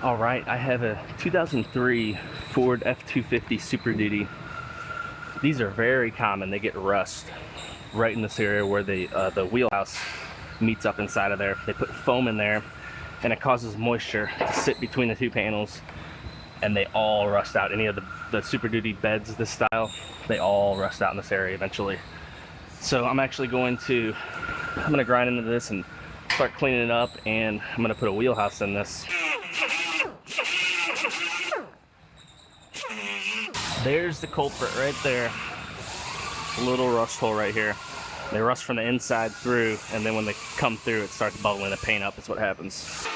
All right, I have a 2003 Ford F-250 Superduty. These are very common. They get rust right in this area where the wheelhouse meets up inside of there. They put foam in there and it causes moisture to sit between the two panels, and they all rust out. Any of the Superduty beds this style, they all rust out in this area eventually. So I'm actually going to grind into this and start cleaning it up, and I'm gonna put a wheelhouse in this. There's the culprit right there. A little rust hole right here. They rust from the inside through, and then when they come through, it starts bubbling the paint up. That's what happens.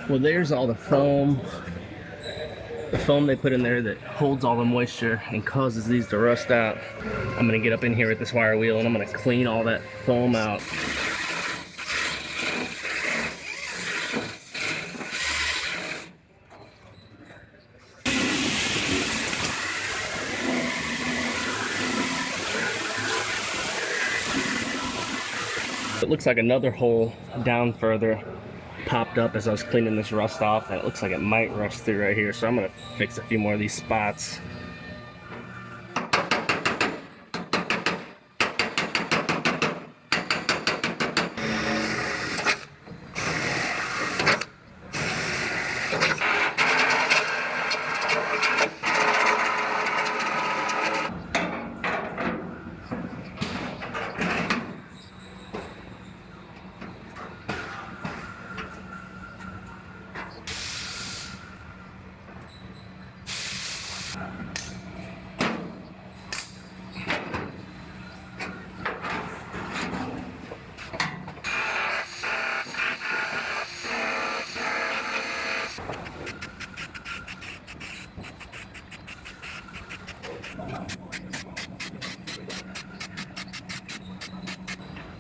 Well, there's all the foam they put in there that holds all the moisture and causes these to rust out. I'm gonna get up in here with this wire wheel and I'm gonna clean all that foam out. It looks like another hole down further popped up as I was cleaning this rust off, and it looks like it might rust through right here, so I'm gonna fix a few more of these spots.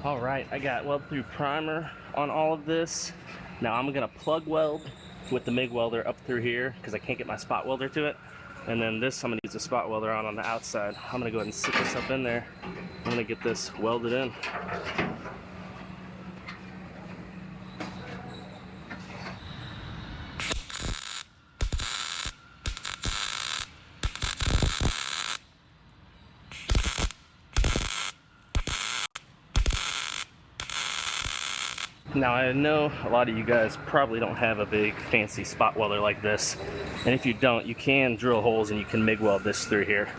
All right, I got weld through primer on all of this. Now I'm gonna plug weld with the MIG welder up through here because I can't get my spot welder to it. And then this, I'm gonna use a spot welder on the outside. I'm gonna go ahead and sit this up in there. I'm gonna get this welded in. Now I know a lot of you guys probably don't have a big fancy spot welder like this, and if you don't, you can drill holes and you can MIG weld this through here.